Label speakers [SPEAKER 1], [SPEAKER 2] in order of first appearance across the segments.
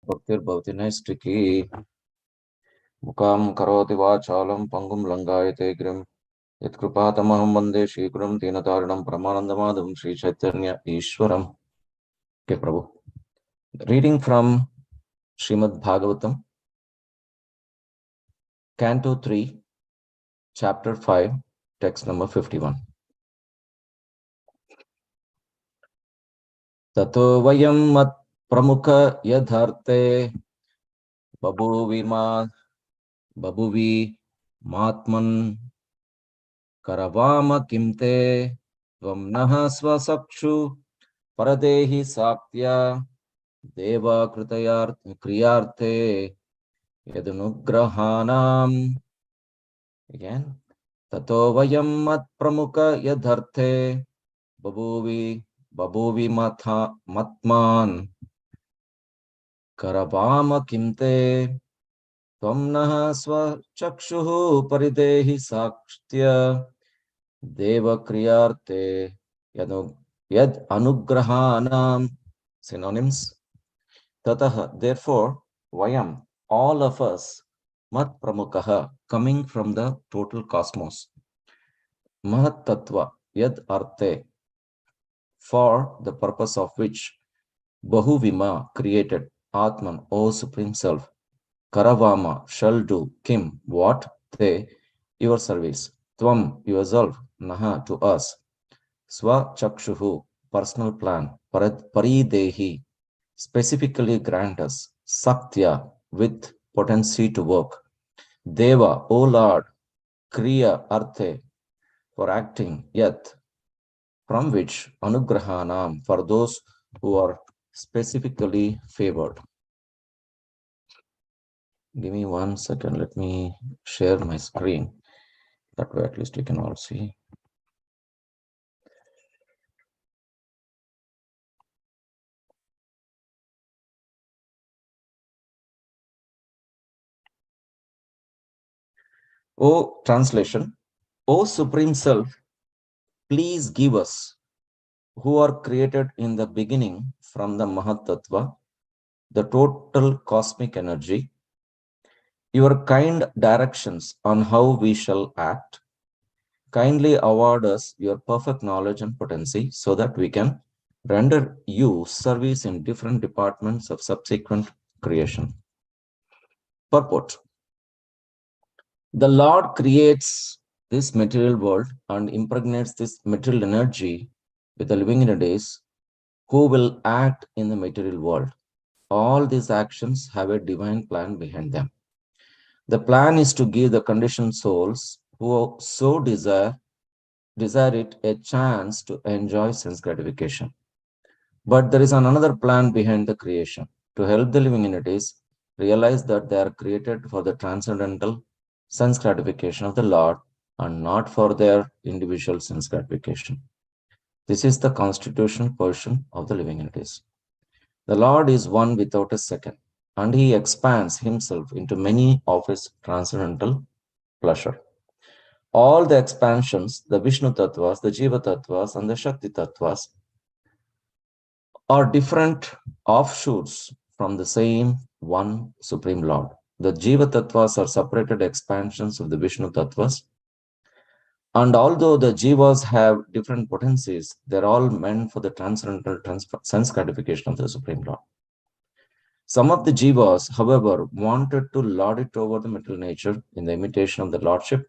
[SPEAKER 1] Bhaktir Naistiki Mukam Karoti Vachalam Pangum Langayate Grim Yatkrupatamaham Vande Shikram Tinataranam Pramanandamadam Sri Chaitanya Ishwaram. Okay, Prabhu. Reading from Srimad Bhagavatam, Canto 3, Chapter 5, Text number 51. Tato Vayam Mat Pramukha Yadharte Babuvi Matman Karavama Kimte Tvam Naha Swasakshu Paradehi Saktya Deva Kriyarte Yadunugrahanam. Again. Tato Vayam Mat Pramukha Yadharte Babuvi Matman Karavama Kimte Tvam Naha Swachakshu Paradehi Saktya Deva Kriyarte Yad Anugrahanam. Synonyms. Tataha, therefore, Vayam, all of us, Mat Pramukaha, coming from the total cosmos. Mahat Tattva, Yad Arte, for the purpose of which Bahuvima created Atman, O Supreme Self. Karavama, shall do, Kim, what? Te, your service. Tvam, yourself, Naha, to us. Swa Chakshuhu, personal plan. Paridehi, specifically grant us. Saktya, with potency to work. Deva, O Lord. Kriya, Arte, for acting. Yat, from which Anugrahanam, for those who are specifically favored. Give me 1 second. Let me share my screen. That way at least you can all see. O translation, O Supreme Self, please give us, who are created in the beginning from the Mahat Tattva, the total cosmic energy, your kind directions on how we shall act. Kindly award us your perfect knowledge and potency so that we can render you service in different departments of subsequent creation. Purport. The Lord creates this material world and impregnates this material energy with the living entities who will act in the material world. All these actions have a divine plan behind them. The plan is to give the conditioned souls who so desire it a chance to enjoy sense gratification. But there is another plan behind the creation, to help the living entities realize that they are created for the transcendental sense gratification of the Lord and not for their individual sense gratification. This is the constitutional portion of the living entities. The Lord is one without a second, and he expands himself into many of his transcendental pleasure. All the expansions, the Vishnu Tattvas, the Jiva Tattvas, and the Shakti Tattvas, are different offshoots from the same one Supreme Lord. The Jiva Tattvas are separated expansions of the Vishnu Tattvas. And although the Jivas have different potencies, they're all meant for the transcendental sense gratification of the Supreme Lord. Some of the Jivas, however, wanted to lord it over the material nature in the imitation of the lordship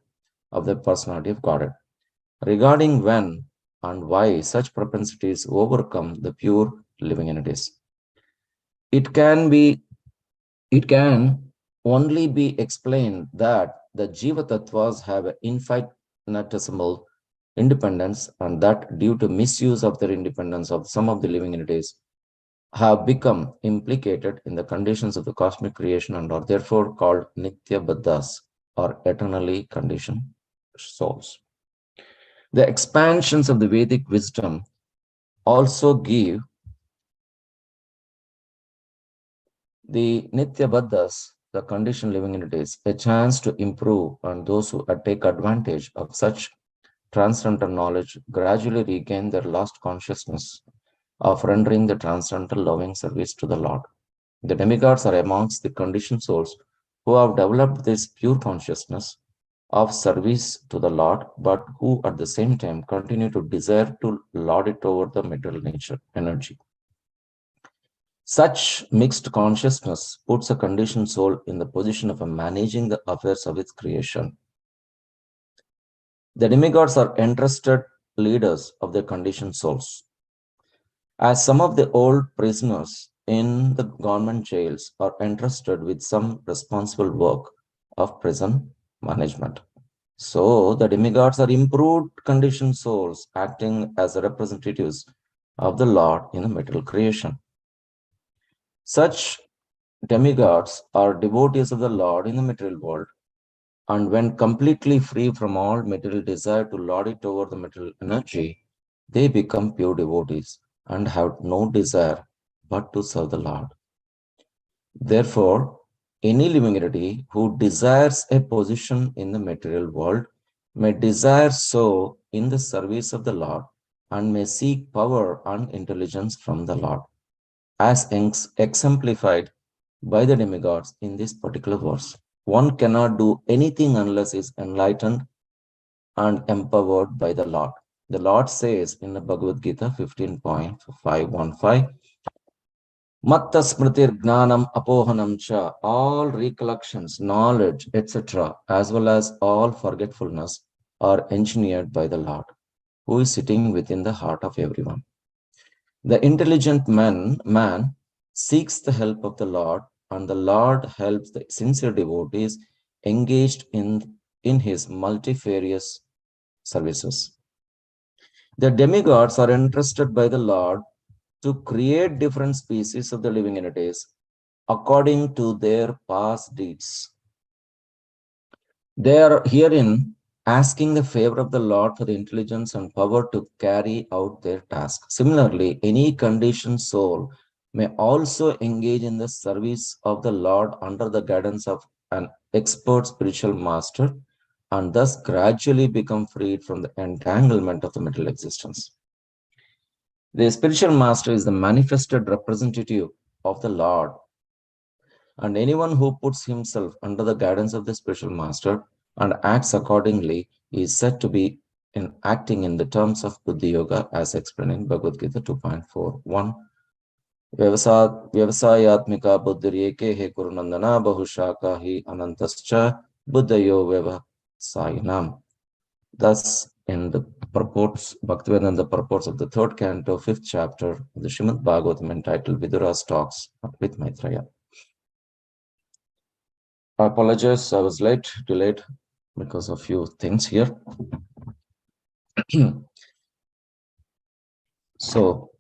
[SPEAKER 1] of the personality of Godhead. Regarding when and why such propensities overcome the pure living entities, it can only be explained that the Jiva Tattvas have an infinitesimal independence, and that due to misuse of their independence of some of the living entities have become implicated in the conditions of the cosmic creation and are therefore called Nitya Baddhas, or eternally conditioned souls. The expansions of the Vedic wisdom also give the Nitya Baddhas, the conditioned living entities, a chance to improve, and those who take advantage of such transcendental knowledge gradually regain their lost consciousness of rendering the transcendental loving service to the Lord. The demigods are amongst the conditioned souls who have developed this pure consciousness of service to the Lord, but who at the same time continue to desire to lord it over the material nature energy. Such mixed consciousness puts a conditioned soul in the position of managing the affairs of its creation. The demigods are entrusted leaders of their conditioned souls. As some of the old prisoners in the government jails are entrusted with some responsible work of prison management. So the demigods are improved conditioned souls acting as representatives of the Lord in the material creation. Such demigods are devotees of the Lord in the material world, and when completely free from all material desire to lord it over the material energy, they become pure devotees and have no desire but to serve the Lord. Therefore, any living entity who desires a position in the material world may desire so in the service of the Lord and may seek power and intelligence from the Lord, as exemplified by the demigods in this particular verse. One cannot do anything unless is enlightened and empowered by the Lord. The Lord says in the Bhagavad Gita 15.515, Matta smritir gnanam apohanam cha, all recollections, knowledge, etc., as well as all forgetfulness are engineered by the Lord, who is sitting within the heart of everyone. The intelligent man seeks the help of the Lord, and the Lord helps the sincere devotees engaged in his multifarious services. The demigods are entrusted by the Lord to create different species of the living entities according to their past deeds. They are herein asking the favor of the Lord for the intelligence and power to carry out their task. Similarly, any conditioned soul may also engage in the service of the Lord under the guidance of an expert spiritual master and thus gradually become freed from the entanglement of the material existence. The spiritual master is the manifested representative of the Lord, and anyone who puts himself under the guidance of the spiritual master and acts accordingly is said to be acting in the terms of Buddhi Yoga as explained in Bhagavad Gita 2.41. Vyavasayatmika buddhireke he kurunandana bahushaka hi anantascha buddhayo vyavasayinam. Thus, in the purports, Bhaktivedanta purports of the third canto, fifth chapter of the Srimad Bhagavatam entitled Vidura's Talks with Maitreya. I apologize, I was delayed because of few things here. So,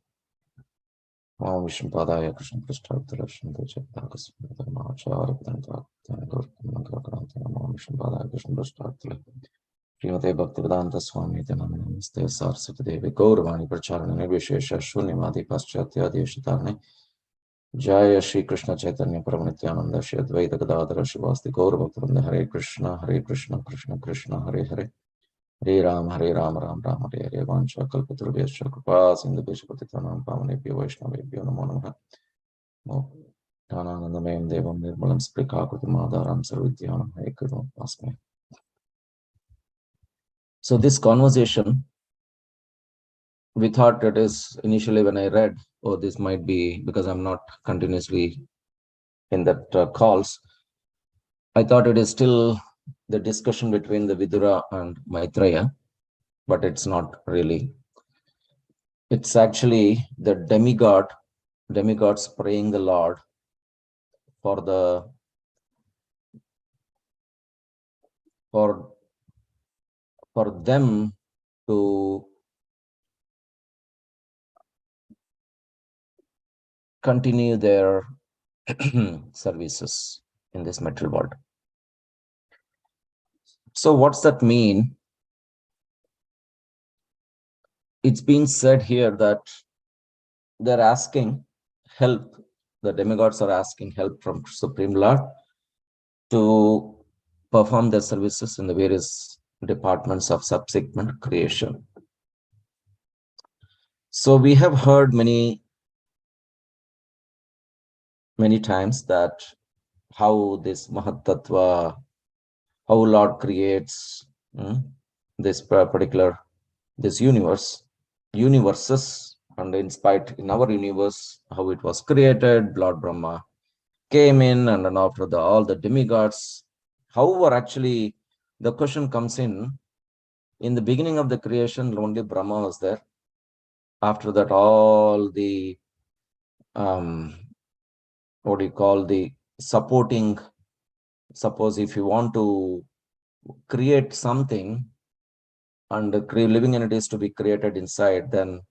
[SPEAKER 1] Vishnu Padaya Krishna Prasad Darshan Dejatakas Dharmacharya Vedanta Gurkam Vishnu Padaya Krishna Prasad Srimate Bhaktivedanta Swami Namaste Saraswati Devi Gauravani Pracharana Nirvishesha Shunyamadi Paschatya Deshatarne Jaya Shri Krishna Chaitanya Paramanityananda Shri Advaita Gadadhara Shivasti Gauravaktaranda Hare Krishna Krishna Krishna Hare Hare Hare Ram Ram Hare Hare Vancha Kalpatarubhyascha Kripa Sindhu Patitanam Pavanebhyo Vaishnavebhyo Namo Namaha Dhananandamaya Devam Nirmalam Sprikakutamadaram Sarvidhyanam Hekrivam Asme. So this conversation, we thought it is initially when I read, oh, this might be because I'm not continuously in that calls. I thought it is still the discussion between the Vidura and Maitreya, but it's not really. It's actually the demigods praying the Lord for them to continue their services in this material world. So what's that mean? It's been said here that they're asking help. The demigods are asking help from Supreme Lord to perform their services in the various departments of subsequent creation. So we have heard many many times that how this Mahatattva, how Lord creates this particular, this universes, and in our universe, how it was created, Lord Brahma came in, and then after all the demigods. However, actually, the question comes in the beginning of the creation, only Brahma was there. After that, all the what do you call, the supporting, suppose if you want to create something and living entities to be created inside, then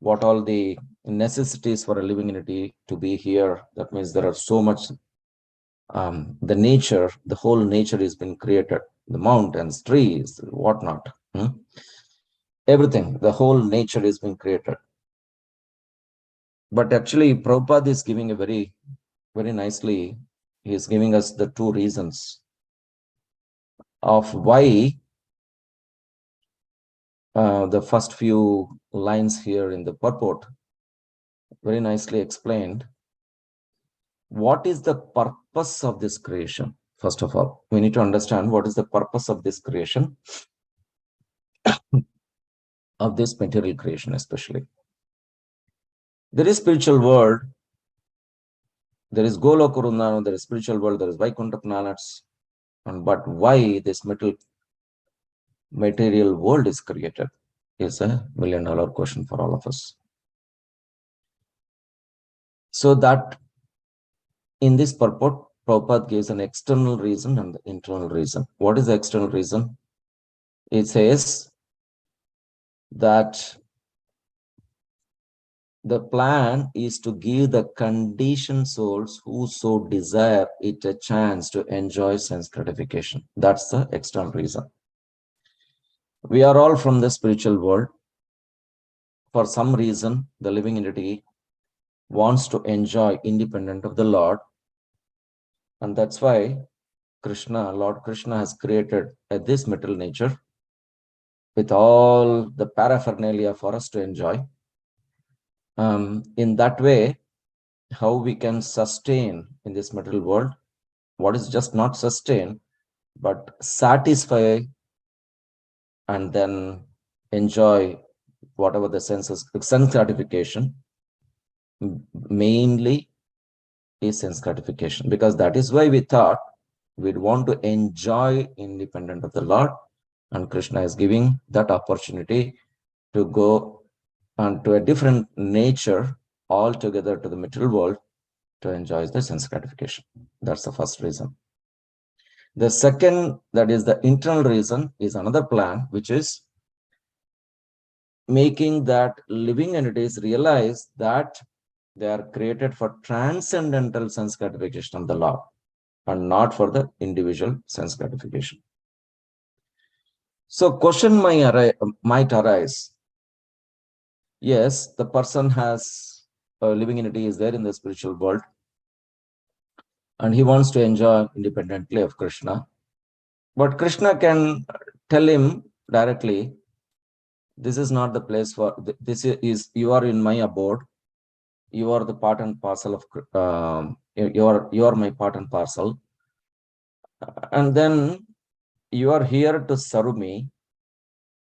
[SPEAKER 1] what all the necessities for a living entity to be here, that means there are so much, the nature, the whole nature has been created, the mountains, trees, whatnot, everything, the whole nature has been created. But actually Prabhupada is giving a very, very nicely, he is giving us the two reasons of why the first few lines here in the purport very nicely explained. What is the purpose of this creation? First of all, we need to understand what is the purpose of this creation, of this material creation especially. There is spiritual world, there is Goloka Vrindavana, there is spiritual world, there is Vaikuntha planets, but why this material world is created is a $1 million question for all of us. So that in this purport, Prabhupada gives an external reason and the internal reason. What is the external reason? It says that the plan is to give the conditioned souls who so desire it a chance to enjoy sense gratification. That's the external reason. We are all from the spiritual world. For some reason, the living entity wants to enjoy independent of the Lord. And that's why Lord Krishna has created this material nature with all the paraphernalia for us to enjoy. In that way, how we can sustain in this material world, what is just not sustain, but satisfy and then enjoy whatever the sense gratification, mainly is sense gratification, because that is why we thought we'd want to enjoy independent of the Lord, and Krishna is giving that opportunity to go and to a different nature altogether to the material world to enjoy the sense gratification. That's the first reason. The second, that is the internal reason, is another plan, which is making that living entities realize that they are created for transcendental sense gratification of the Lord and not for the individual sense gratification. So question might arise. Yes, the person has a living entity is there in the spiritual world, and he wants to enjoy independently of Krishna. But Krishna can tell him directly, this is not the place for, this is, you are in my abode, you are the part and parcel of, you are my part and parcel. And then you are here to serve me.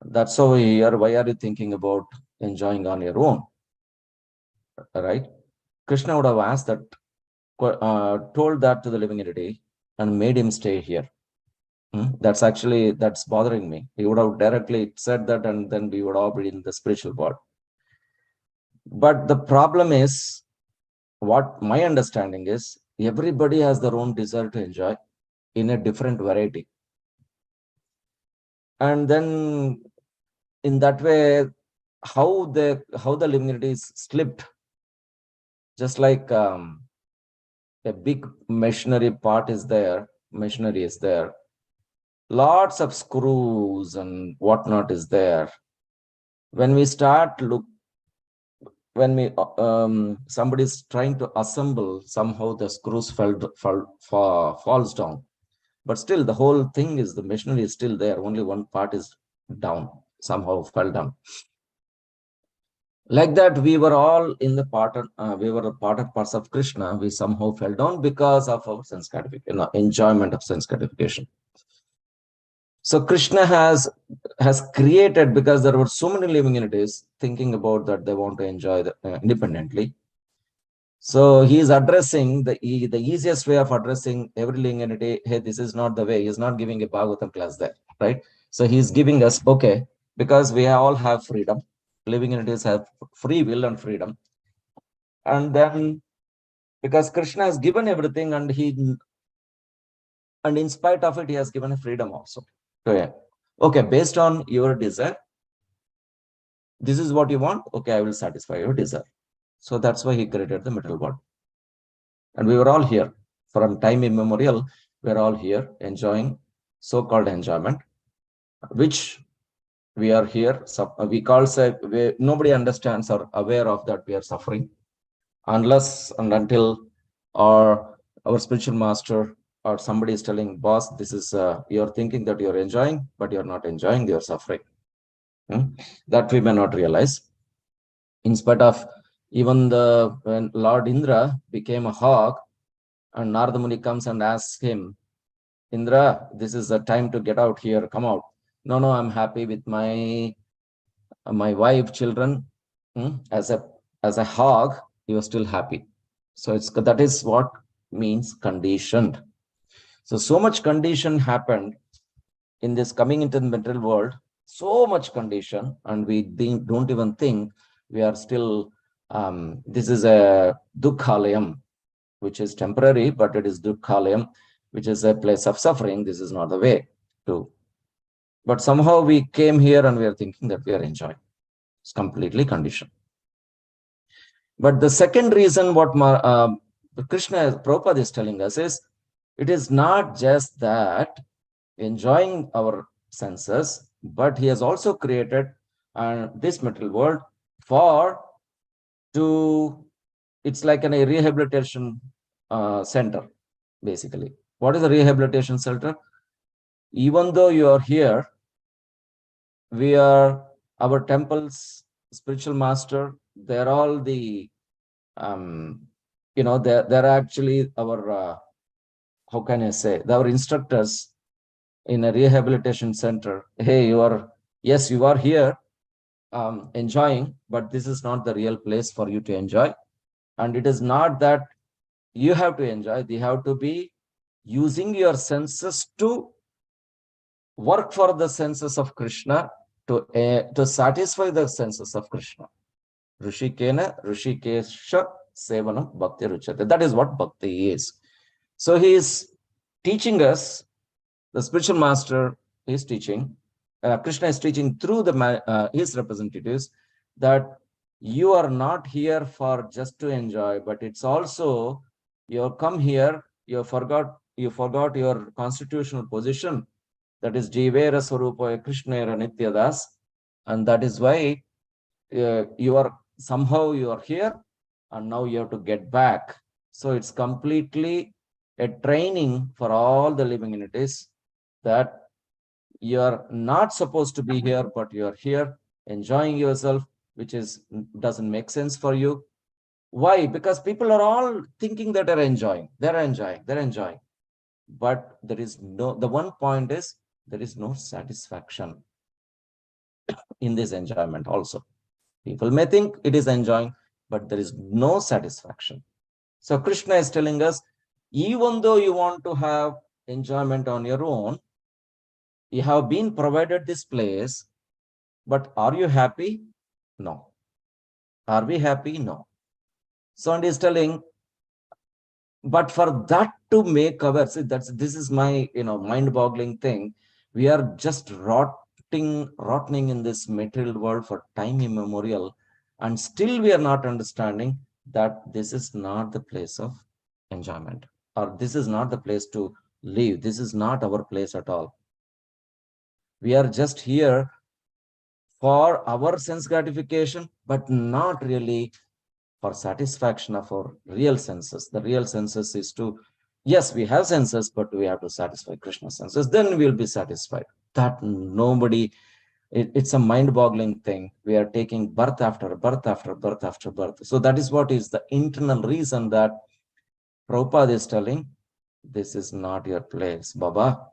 [SPEAKER 1] That's over here. Why are you thinking about enjoying on your own? Right? Krishna would have asked that, told that to the living entity and made him stay here. That's bothering me. He would have directly said that, and then we would all be in the spiritual world. But the problem is, what my understanding is, everybody has their own desire to enjoy in a different variety. And then in that way, how the living entity is slipped, just like a big machinery is there, lots of screws and whatnot is there. When we start somebody is trying to assemble, somehow the screws falls down, but still the whole thing is, the machinery is still there, only one part is down, somehow fell down. Like that, we were all in the part we were a part and parts of Krishna. We somehow fell down because of our sense gratification, enjoyment of sense gratification. So Krishna has created, because there were so many living entities thinking about that they want to enjoy independently. So he is addressing the easiest way of addressing every living entity. Hey, this is not the way. He's not giving a Bhagavatam class there, right? So he's giving us, okay, because we all have freedom. Living entities have free will and freedom. And then because Krishna has given everything, and in spite of it, he has given a freedom also. Okay, based on your desire, this is what you want. Okay, I will satisfy your desire. So that's why he created the material world. And we were all here from time immemorial. We're all here enjoying so-called enjoyment, which we are here. So we call nobody understands or aware of that we are suffering, unless and until our spiritual master or somebody is telling, boss, this is you're thinking that you're enjoying, but you're not enjoying, you're suffering. That we may not realize. In spite of even when Lord Indra became a hawk, and Narada Muni comes and asks him, Indra, this is the time to get out here, come out. No, I'm happy with my wife, children. As a hawk, he was still happy. So that is what means conditioned. So much condition happened in this coming into the material world, so much condition, and we don't even think we are still, this is a dukkhalayam, which is temporary, but it is dukkhalayam, which is a place of suffering. This is not the way to. But somehow we came here and we are thinking that we are enjoying. It's completely conditioned. But the second reason what Krishna Prabhupada is telling us is, it is not just that enjoying our senses, but he has also created this material world it's like a rehabilitation center, basically. What is a rehabilitation center? Even though you are here, our temples, spiritual master, they're all they're actually our, how can I say, our instructors in a rehabilitation center. Hey, you are here enjoying, but this is not the real place for you to enjoy. And it is not that you have to enjoy, you have to be using your senses to work for the senses of Krishna, to satisfy the senses of Krishna. Rishikena Rishikesha Sevanam Bhakti Ruchate. That is what bhakti is. So he is teaching us, the spiritual master is teaching, Krishna is teaching through his representatives, that you are not here for just to enjoy, but it's also, you come here, you forgot your constitutional position, that is Jivera Swarupaya Krishna Nityadas, and that is why you are here, and now you have to get back. So it's completely a training for all the living entities, that you are not supposed to be here, but you are here enjoying yourself, which doesn't make sense for you. Why? Because people are all thinking that they're enjoying. But the one point is, there is no satisfaction in this enjoyment also. People may think it is enjoying, but there is no satisfaction. So Krishna is telling us, even though you want to have enjoyment on your own, you have been provided this place, but are you happy? No. Are we happy? No. So and he's telling, but for that to make this is my mind-boggling thing. We are just rotting in this material world for time immemorial, and still we are not understanding that this is not the place of enjoyment, or this is not the place to live. This is not our place at all. We are just here for our sense gratification, but not really for satisfaction of our real senses. The real senses is to, yes, we have senses, but we have to satisfy Krishna's senses. Then we'll be satisfied. That nobody It's a mind-boggling thing. We are taking birth after birth after birth after birth. So that is what is the internal reason that Prabhupada is telling, this is not your place, Baba.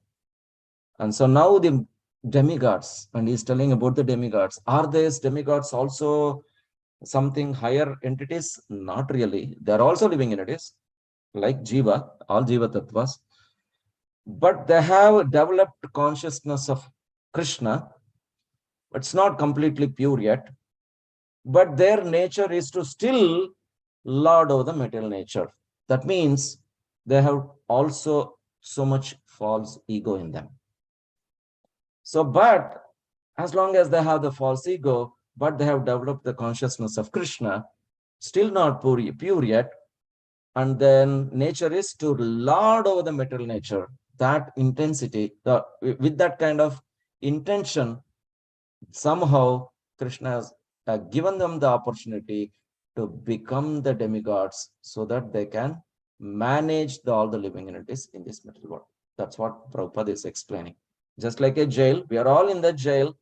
[SPEAKER 1] And so now the demigods, and he's telling about the demigods. Are these demigods also something higher entities? Not really. They're also living entities, like Jiva, all Jiva Tattvas. But they have developed consciousness of Krishna. It's not completely pure yet, but their nature is to still lord over the material nature. That means they have also so much false ego in them. So, but as long as they have the false ego, but they have developed the consciousness of Krishna, still not pure yet, and then nature is to lord over the material nature. That intensity, with that kind of intention, somehow Krishna has given them the opportunity to become the demigods so that they can manage all the living entities in this material world. That's what Prabhupada is explaining. Just like a jail, we are all in the jail,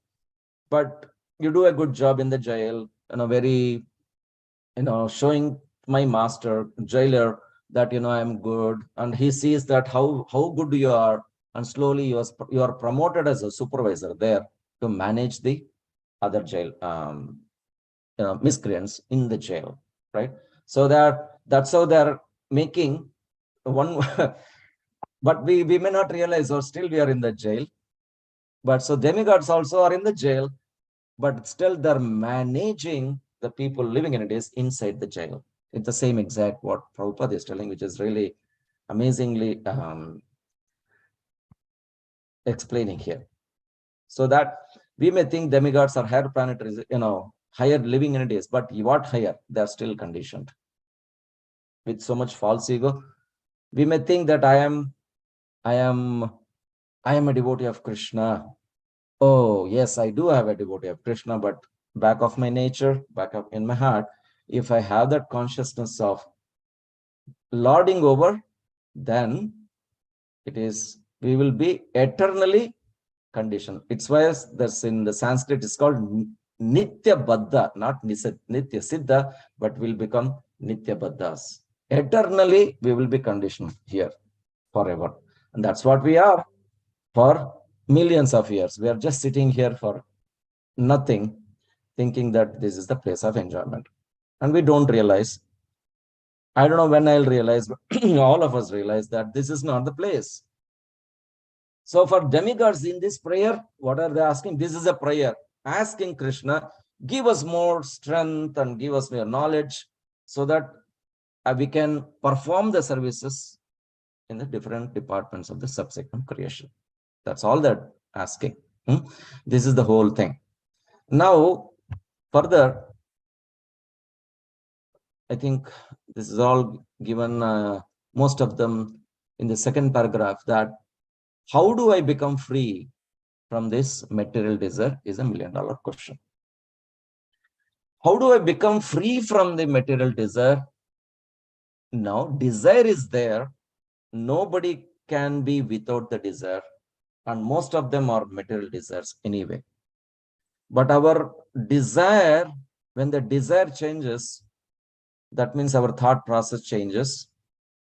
[SPEAKER 1] but you do a good job in the jail, very, showing my master, jailer, that, I'm good. And he sees that how good you are. And slowly you are promoted as a supervisor there to manage the other jail miscreants in the jail, right? So that's how they're making one. But we may not realize, or still we are in the jail. But so demigods also are in the jail, but still they're managing the people living in it is inside the jail. It's the same exact what Prabhupada is telling, which is really amazingly explaining here. So that we may think demigods are higher planetaries, higher living entities, but what higher? They're still conditioned with so much false ego. We may think that I am a devotee of Krishna. Oh, yes, I do have a devotee of Krishna, but back of my nature, back up in my heart, if I have that consciousness of lording over, then we will be eternally conditioned. It's why that's in the Sanskrit, it's called Nitya Baddha, not Nitya Siddha, but will become Nitya Baddhas. Eternally, we will be conditioned here forever. And that's what we are for millions of years. We are just sitting here for nothing, thinking that this is the place of enjoyment. And we don't realize. I don't know when I'll realize, but all of us realize that this is not the place. So for demigods in this prayer, what are they asking? This is a prayer asking Krishna, give us more strength and give us more knowledge so that we can perform the services in the different departments of the subsequent creation. That's all they're asking. This is the whole thing. Now, further, I think this is all given, most of them in the second paragraph, that how do I become free from this material desire is $1 million question. How do I become free from the material desire? Now, desire is there. Nobody can be without the desire. And most of them are material desires anyway. But our desire, when the desire changes, that means our thought process changes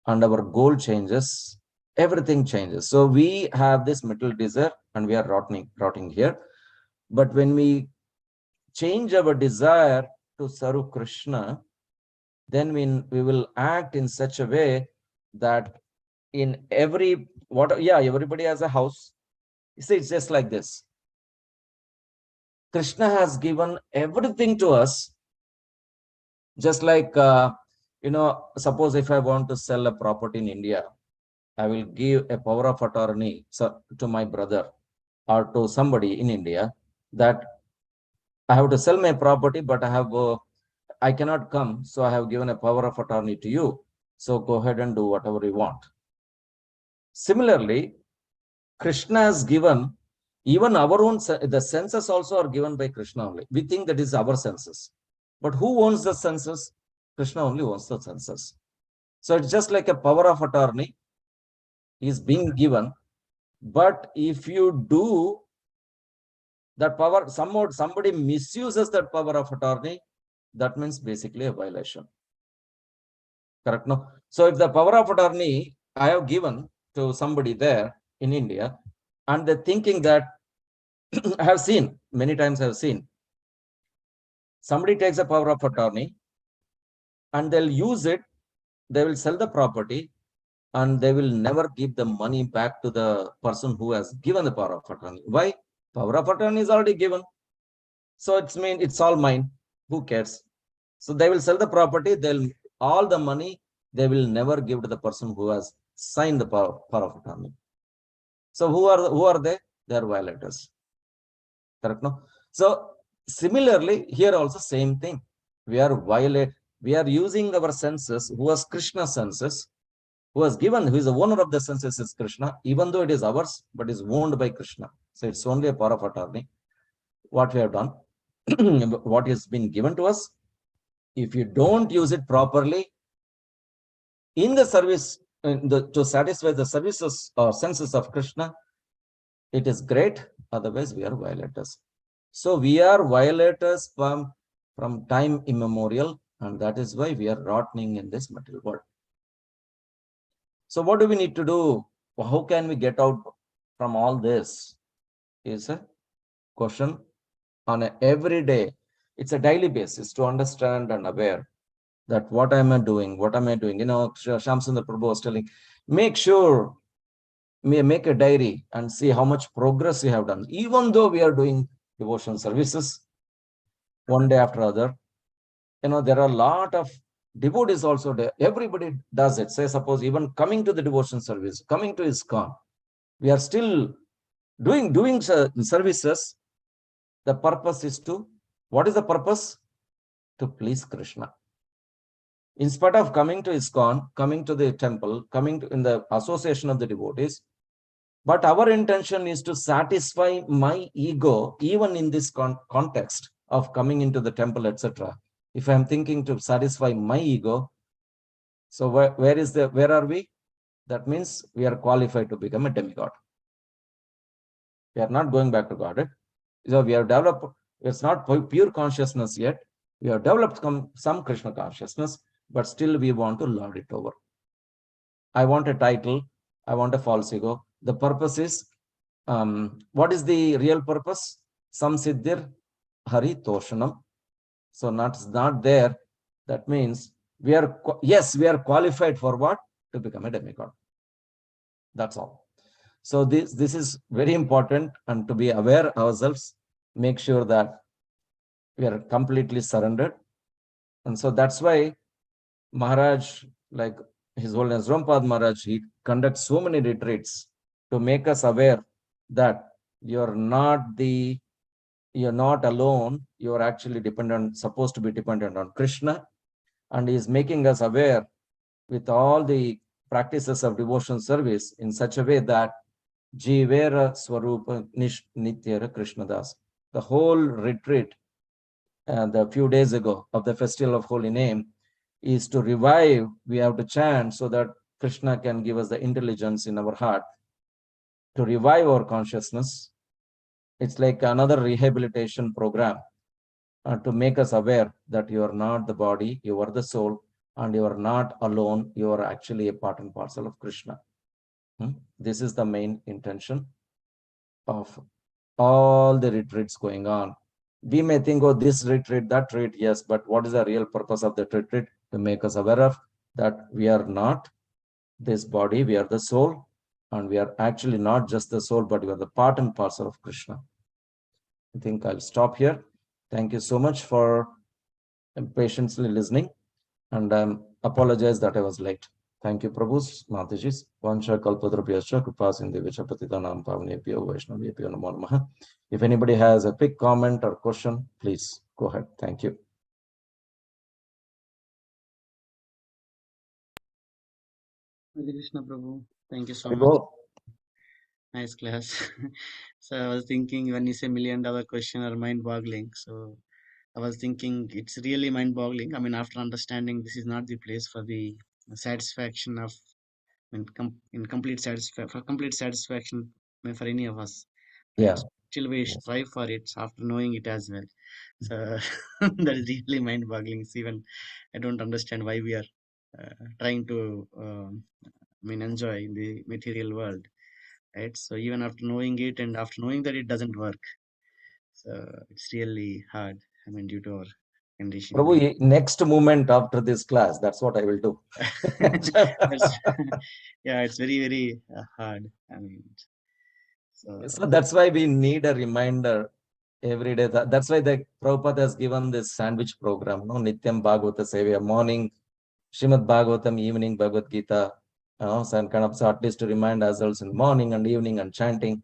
[SPEAKER 1] and our goal changes, everything changes. So we have this material desire and we are rotting here. But when we change our desire to serve Krishna, then we will act in such a way that in everybody has a house. You see, it's just like this. Krishna has given everything to us, just like, suppose if I want to sell a property in India, I will give a power of attorney to my brother or to somebody in India that I have to sell my property, but I cannot come. So I have given a power of attorney to you. So go ahead and do whatever you want. Similarly, Krishna has given even our own, the senses also are given by Krishna only. We think that is our senses. But who owns the senses? Krishna only owns the senses. So it's just like a power of attorney is being given. But if you do That power, somebody misuses that power of attorney, that means basically a violation. Correct? No? So if the power of attorney I have given to somebody there in India, and they're thinking that I have seen, many times I have seen, somebody takes a power of attorney and they'll use it, they will sell the property, and they will never give the money back to the person who has given the power of attorney. Why? Power of attorney is already given. So it's all mine. Who cares? So they will sell the property, they'll all the money they will never give to the person who has signed the power of attorney. So who are they? They are violators. Correct? No? So similarly, here also same thing. We are using our senses, who has Krishna senses, who has given, who is the owner of the senses is Krishna, even though it is ours, but is owned by Krishna. So it's only a power of attorney. What we have done, what has been given to us, if you don't use it properly in the service, to satisfy the services or senses of Krishna, it is great. Otherwise, we are violators. So we are violators from time immemorial, and that is why we are rotting in this material world. So what do we need to do? How can we get out from all this? Is a question on a everyday. It's a daily basis to understand and aware that what am I doing? What am I doing? You know, Shamsundar Prabhu was telling, make sure, make a diary and see how much progress you have done. Even though we are doing devotional services one day after other, you know, there are a lot of devotees also there. Everybody does it. Say, suppose even coming to the devotion service, coming to ISKCON, we are still doing services. The purpose is to, what is the purpose? To please Krishna. In spite of coming to ISKCON, coming to the temple, coming to, in the association of the devotees, but our intention is to satisfy my ego, even in this context of coming into the temple, etc. If I'm thinking to satisfy my ego, so where are we? That means we are qualified to become a demigod. We are not going back to God. So we have developed, it's not pure consciousness yet. We have developed some Krishna consciousness, but still we want to lord it over. I want a title. I want a false ego. The purpose is, what is the real purpose? Samsiddhir Hari Toshanam. So not there. That means we are, yes, we are qualified for what? To become a demigod. That's all. So this is very important, and to be aware ourselves, make sure that we are completely surrendered. And so that's why Maharaj, like His Holiness Rampad Maharaj, he conducts so many retreats to make us aware that you're not alone. You're actually supposed to be dependent on Krishna. And he is making us aware with all the practices of devotion service in such a way that Jivera Swarupa Nityara Krishnadas. The whole retreat, the few days ago of the Festival of Holy Name, is to revive. We have to chant so that Krishna can give us the intelligence in our heart to revive our consciousness. It's like another rehabilitation program to make us aware that you are not the body, you are the soul, and you are not alone. You are actually a part and parcel of Krishna. This is the main intention of all the retreats going on. We may think, oh, this retreat, that retreat, yes, but what is the real purpose of the retreat? To make us aware of that we are not this body, we are the soul, and we are actually not just the soul, but we are the part and parcel of Krishna. I think I'll stop here. Thank you so much for patiently listening, and I apologize that I was late. Thank you, Prabhus, Matajis, Vansha Kalpadrapyascha, Krupasindevich Patitanam Pavnebhyo Vaishnavebhyo Namo Namaha. If anybody has a quick comment or question, please go ahead. Thank you.
[SPEAKER 2] Hare Krishna Prabhu, thank you so much. Nice class. So I was thinking when you say $1,000,000 question or mind-boggling, so I was thinking it's really mind-boggling. I mean, after understanding this is not the place for the satisfaction of, I mean, complete satisfaction, I mean, for any of us.
[SPEAKER 1] Yeah.
[SPEAKER 2] Still we strive for it after knowing it as well. So that is really mind-boggling. Even I don't understand why we are trying to enjoy the material world, right? So even after knowing it and after knowing that it doesn't work, so it's really hard. Due to our conditioning.
[SPEAKER 1] Prabhu, next moment after this class, that's what I will do.
[SPEAKER 2] That's, yeah, it's very, very hard.
[SPEAKER 1] So that's why we need a reminder every day. That's why the Prabhupada has given this sandwich program, no Nityam Bhagavata Sevya, morning Srimad Bhagavatam, evening Bhagavad Gita, so kind of, so at least to remind ourselves in morning and evening and chanting.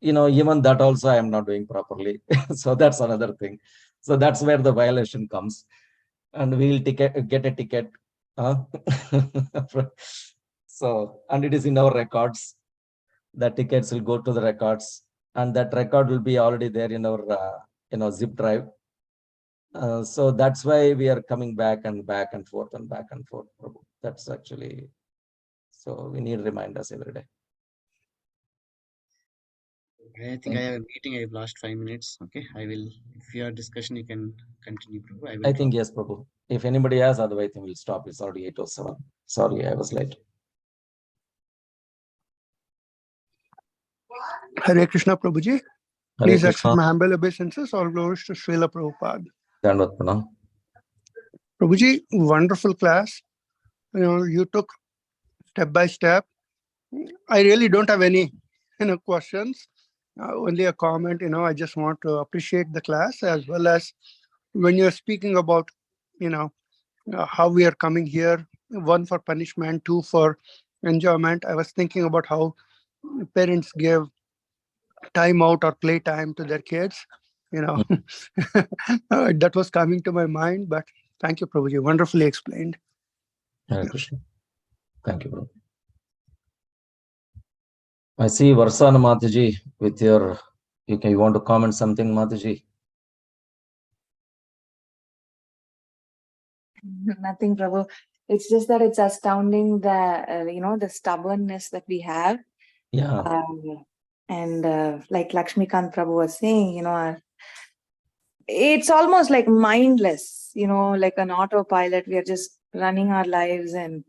[SPEAKER 1] Even that also I am not doing properly. So that's another thing. So that's where the violation comes. And we'll get a ticket. So, and it is in our records. The tickets will go to the records, and that record will be already there in our zip drive. So that's why we are coming back and forth and back and forth. That's actually, so we need reminders every day.
[SPEAKER 2] I think I have a meeting. I've lost 5 minutes. Okay, I will. If you are discussion, you can continue, Prabhu.
[SPEAKER 1] I think yes, Prabhu. If anybody has, otherwise we'll stop. It's already 8:07. Sorry, I was late.
[SPEAKER 3] Hare Krishna, Prabhuji. Please accept my humble obeisances. All glories to Srila Prabhupada.
[SPEAKER 1] Dandavat Pranam.
[SPEAKER 3] Prabhuji, wonderful class. You took step by step. I really don't have any questions. Only a comment. I just want to appreciate the class, as well as when you're speaking about how we are coming here, one for punishment, two for enjoyment. I was thinking about how parents give time out or play time to their kids. That was coming to my mind. But thank you, Prabhuji. Wonderfully explained.
[SPEAKER 1] Hare Krishna. Thank you, Prabhu. I see Varsana Mataji with your, you want to comment something, Mataji?
[SPEAKER 4] Nothing, Prabhu. It's just that it's astounding the the stubbornness that we have.
[SPEAKER 1] Yeah.
[SPEAKER 4] And like Lakshmikant Prabhu was saying, it's almost like mindless, like an autopilot. We are just running our lives, and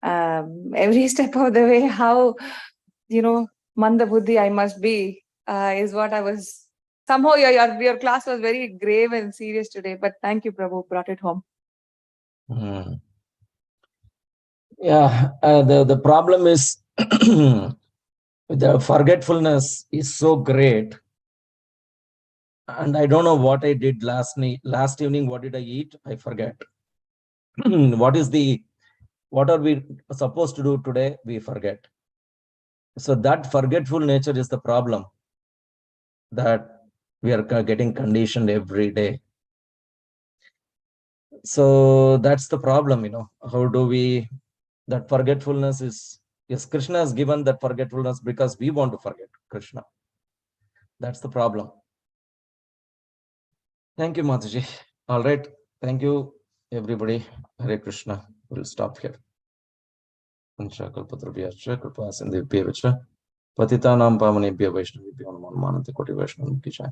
[SPEAKER 4] every step of the way, how, manda buddhi I must be, is what I was. Somehow your class was very grave and serious today, but thank you, Prabhu, brought it home.
[SPEAKER 1] Yeah, the problem is the forgetfulness is so great, and I don't know what I did last evening. What did I eat? I forget. What are we supposed to do today? We forget. So that forgetful nature is the problem that we are getting conditioned every day. So that's the problem, how do we, that forgetfulness is, yes, Krishna has given that forgetfulness because we want to forget Krishna. That's the problem. Thank you, Mataji. All right. Thank you, everybody. Hare Krishna. We'll stop here. Patitanam pavanebhyo vaishnavibhyo namo manante koti vaishnavam ki jai.